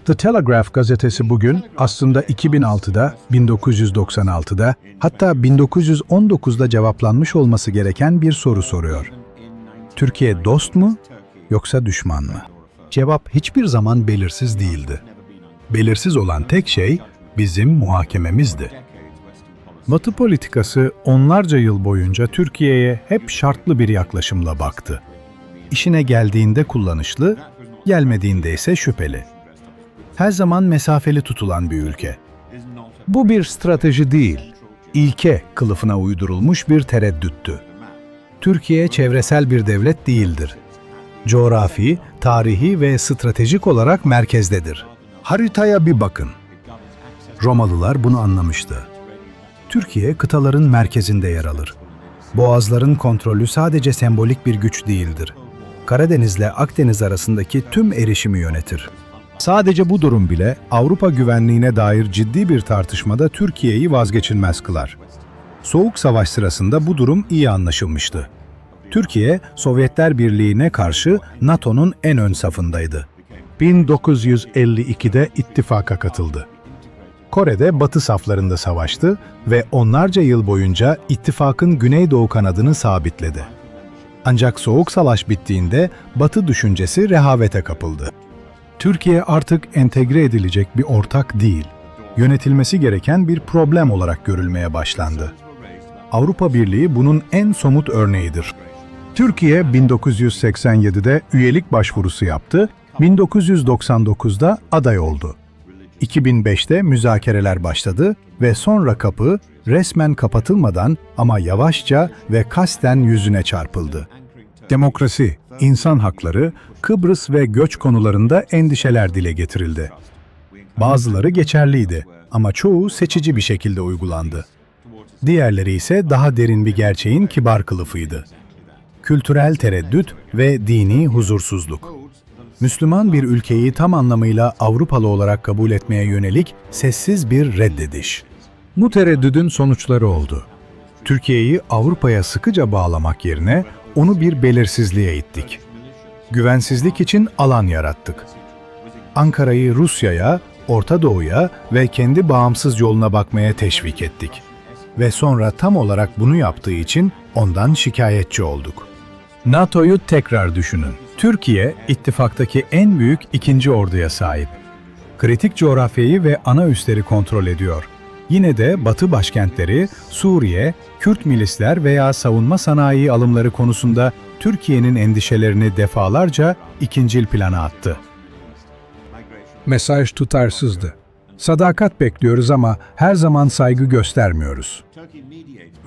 The Telegraph gazetesi bugün aslında 2006'da, 1996'da, hatta 1919'da cevaplanmış olması gereken bir soru soruyor. Türkiye dost mu yoksa düşman mı? Cevap hiçbir zaman belirsiz değildi. Belirsiz olan tek şey bizim muhakememizdi. Batı politikası onlarca yıl boyunca Türkiye'ye hep şartlı bir yaklaşımla baktı. İşine geldiğinde kullanışlı, gelmediğinde ise şüpheli. Her zaman mesafeli tutulan bir ülke. Bu bir strateji değil, ilke kılıfına uydurulmuş bir tereddüttü. Türkiye çevresel bir devlet değildir. Coğrafi, tarihi ve stratejik olarak merkezdedir. Haritaya bir bakın. Romalılar bunu anlamıştı. Türkiye kıtaların merkezinde yer alır. Boğazların kontrolü sadece sembolik bir güç değildir. Karadenizle Akdeniz arasındaki tüm erişimi yönetir. Sadece bu durum bile Avrupa güvenliğine dair ciddi bir tartışmada Türkiye'yi vazgeçilmez kılar. Soğuk Savaş sırasında bu durum iyi anlaşılmıştı. Türkiye, Sovyetler Birliği'ne karşı NATO'nun en ön safındaydı. 1952'de ittifaka katıldı. Kore'de Batı saflarında savaştı ve onlarca yıl boyunca ittifakın Güneydoğu kanadını sabitledi. Ancak Soğuk Savaş bittiğinde Batı düşüncesi rehavete kapıldı. Türkiye artık entegre edilecek bir ortak değil, yönetilmesi gereken bir problem olarak görülmeye başlandı. Avrupa Birliği bunun en somut örneğidir. Türkiye 1987'de üyelik başvurusu yaptı, 1999'da aday oldu. 2005'te müzakereler başladı ve sonra kapı resmen kapatılmadan ama yavaşça ve kasten yüzüne çarpıldı. Demokrasi, insan hakları, Kıbrıs ve göç konularında endişeler dile getirildi. Bazıları geçerliydi ama çoğu seçici bir şekilde uygulandı. Diğerleri ise daha derin bir gerçeğin kibar kılıfıydı. Kültürel tereddüt ve dini huzursuzluk. Müslüman bir ülkeyi tam anlamıyla Avrupalı olarak kabul etmeye yönelik sessiz bir reddediş. Bu tereddüdün sonuçları oldu. Türkiye'yi Avrupa'ya sıkıca bağlamak yerine onu bir belirsizliğe ittik. Güvensizlik için alan yarattık. Ankara'yı Rusya'ya, Orta Doğu'ya ve kendi bağımsız yoluna bakmaya teşvik ettik. Ve sonra tam olarak bunu yaptığı için ondan şikayetçi olduk. NATO'yu tekrar düşünün. Türkiye, ittifaktaki en büyük ikinci orduya sahip. Kritik coğrafyayı ve ana üsleri kontrol ediyor. Yine de Batı başkentleri, Suriye, Kürt milisler veya savunma sanayi alımları konusunda Türkiye'nin endişelerini defalarca ikincil plana attı. Mesaj tutarsızdı. Sadakat bekliyoruz ama her zaman saygı göstermiyoruz.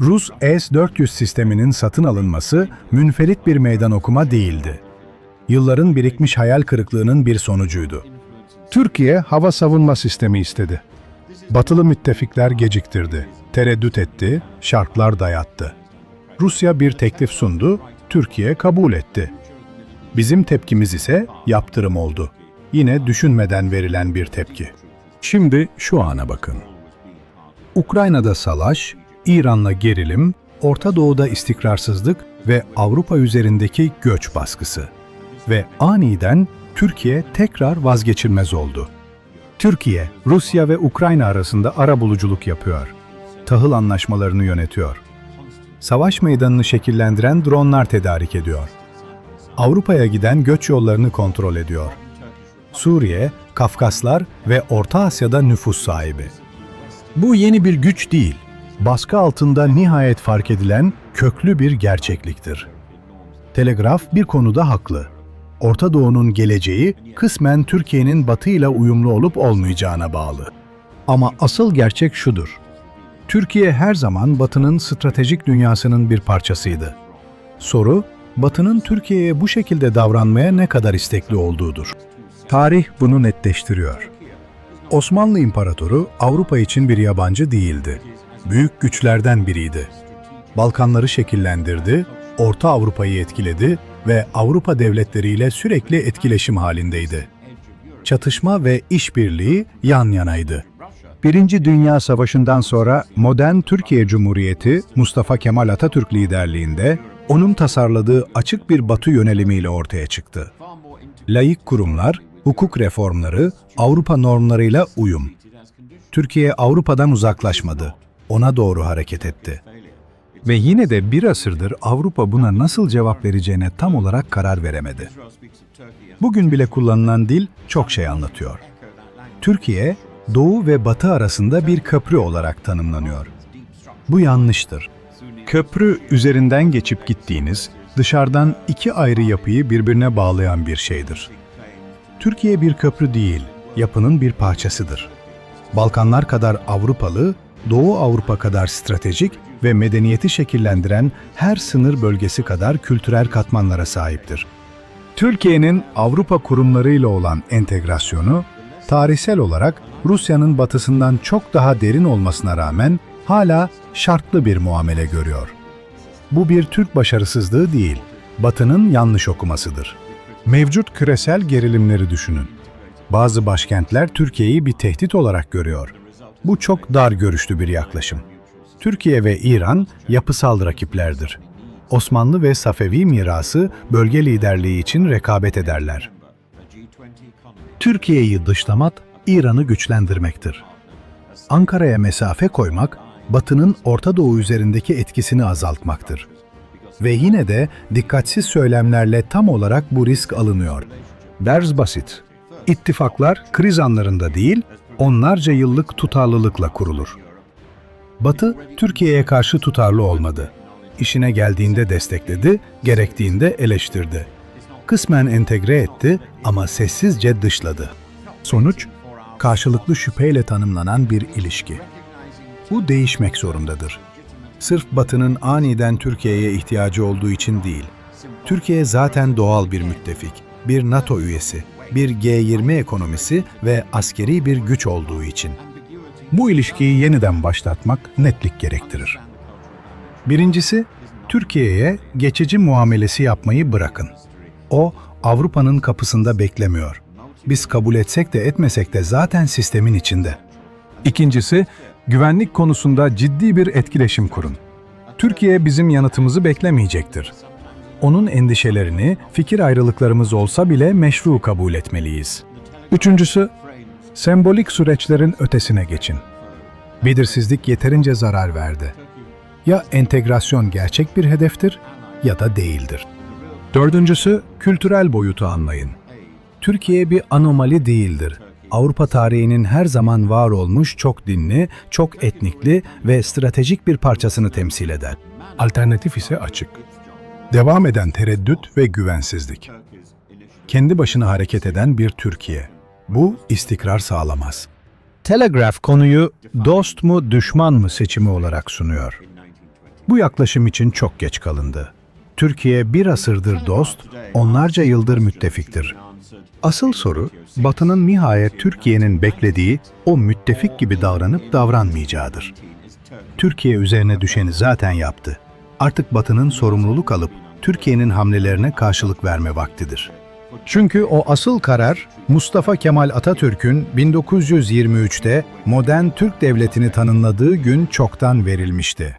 Rus S-400 sisteminin satın alınması münferit bir meydan okuma değildi. Yılların birikmiş hayal kırıklığının bir sonucuydu. Türkiye hava savunma sistemi istedi. Batılı müttefikler geciktirdi, tereddüt etti, şartlar dayattı. Rusya bir teklif sundu, Türkiye kabul etti. Bizim tepkimiz ise yaptırım oldu. Yine düşünmeden verilen bir tepki. Şimdi şu ana bakın. Ukrayna'da savaş, İran'la gerilim, Orta Doğu'da istikrarsızlık ve Avrupa üzerindeki göç baskısı. Ve aniden Türkiye tekrar vazgeçilmez oldu. Türkiye, Rusya ve Ukrayna arasında arabuluculuk yapıyor. Tahıl anlaşmalarını yönetiyor. Savaş meydanını şekillendiren dronlar tedarik ediyor. Avrupa'ya giden göç yollarını kontrol ediyor. Suriye, Kafkaslar ve Orta Asya'da nüfus sahibi. Bu yeni bir güç değil, baskı altında nihayet fark edilen köklü bir gerçekliktir. Telegraf bir konuda haklı. Orta Doğu'nun geleceği kısmen Türkiye'nin Batı ile uyumlu olup olmayacağına bağlı. Ama asıl gerçek şudur. Türkiye her zaman Batı'nın stratejik dünyasının bir parçasıydı. Soru, Batı'nın Türkiye'ye bu şekilde davranmaya ne kadar istekli olduğudur. Tarih bunu netleştiriyor. Osmanlı İmparatoru Avrupa için bir yabancı değildi. Büyük güçlerden biriydi. Balkanları şekillendirdi, Orta Avrupa'yı etkiledi ve Avrupa devletleriyle sürekli etkileşim halindeydi. Çatışma ve işbirliği yan yanaydı. Birinci Dünya Savaşı'ndan sonra modern Türkiye Cumhuriyeti Mustafa Kemal Atatürk liderliğinde onun tasarladığı açık bir Batı yönelimiyle ortaya çıktı. Laik kurumlar, Hukuk reformları, Avrupa normlarıyla uyum. Türkiye Avrupa'dan uzaklaşmadı, ona doğru hareket etti. Ve yine de bir asırdır Avrupa buna nasıl cevap vereceğine tam olarak karar veremedi. Bugün bile kullanılan dil çok şey anlatıyor. Türkiye, Doğu ve Batı arasında bir köprü olarak tanımlanıyor. Bu yanlıştır. Köprü üzerinden geçip gittiğiniz, dışarıdan iki ayrı yapıyı birbirine bağlayan bir şeydir. Türkiye bir köprü değil, yapının bir parçasıdır. Balkanlar kadar Avrupalı, Doğu Avrupa kadar stratejik ve medeniyeti şekillendiren her sınır bölgesi kadar kültürel katmanlara sahiptir. Türkiye'nin Avrupa kurumlarıyla olan entegrasyonu, tarihsel olarak Rusya'nın batısından çok daha derin olmasına rağmen hala şartlı bir muamele görüyor. Bu bir Türk başarısızlığı değil, Batı'nın yanlış okumasıdır. Mevcut küresel gerilimleri düşünün. Bazı başkentler Türkiye'yi bir tehdit olarak görüyor. Bu çok dar görüşlü bir yaklaşım. Türkiye ve İran yapısal rakiplerdir. Osmanlı ve Safevi mirası bölge liderliği için rekabet ederler. Türkiye'yi dışlamak, İran'ı güçlendirmektir. Ankara'ya mesafe koymak, Batı'nın Orta Doğu üzerindeki etkisini azaltmaktır. Ve yine de dikkatsiz söylemlerle tam olarak bu risk alınıyor. Ders basit. İttifaklar kriz anlarında değil, onlarca yıllık tutarlılıkla kurulur. Batı, Türkiye'ye karşı tutarlı olmadı. İşine geldiğinde destekledi, gerektiğinde eleştirdi. Kısmen entegre etti ama sessizce dışladı. Sonuç, karşılıklı şüpheyle tanımlanan bir ilişki. Bu değişmek zorundadır. Sırf Batı'nın aniden Türkiye'ye ihtiyacı olduğu için değil. Türkiye zaten doğal bir müttefik, bir NATO üyesi, bir G20 ekonomisi ve askeri bir güç olduğu için. Bu ilişkiyi yeniden başlatmak netlik gerektirir. Birincisi, Türkiye'ye geçici muamelesi yapmayı bırakın. O, Avrupa'nın kapısında beklemiyor. Biz kabul etsek de etmesek de zaten sistemin içinde. İkincisi, güvenlik konusunda ciddi bir etkileşim kurun. Türkiye bizim yanıtımızı beklemeyecektir. Onun endişelerini, fikir ayrılıklarımız olsa bile meşru kabul etmeliyiz. Üçüncüsü, sembolik süreçlerin ötesine geçin. Belirsizlik yeterince zarar verdi. Ya entegrasyon gerçek bir hedeftir ya da değildir. Dördüncüsü, kültürel boyutu anlayın. Türkiye bir anomali değildir. Avrupa tarihinin her zaman var olmuş çok dinli, çok etnikli ve stratejik bir parçasını temsil eder. Alternatif ise açık. Devam eden tereddüt ve güvensizlik. Kendi başına hareket eden bir Türkiye. Bu istikrar sağlamaz. Telegraph konuyu dost mu düşman mı seçimi olarak sunuyor. Bu yaklaşım için çok geç kalındı. Türkiye bir asırdır dost, onlarca yıldır müttefiktir. Asıl soru, Batı'nın nihayet Türkiye'nin beklediği o müttefik gibi davranıp davranmayacağıdır. Türkiye üzerine düşeni zaten yaptı. Artık Batı'nın sorumluluk alıp Türkiye'nin hamlelerine karşılık verme vaktidir. Çünkü o asıl karar, Mustafa Kemal Atatürk'ün 1923'te modern Türk devletini tanımladığı gün çoktan verilmişti.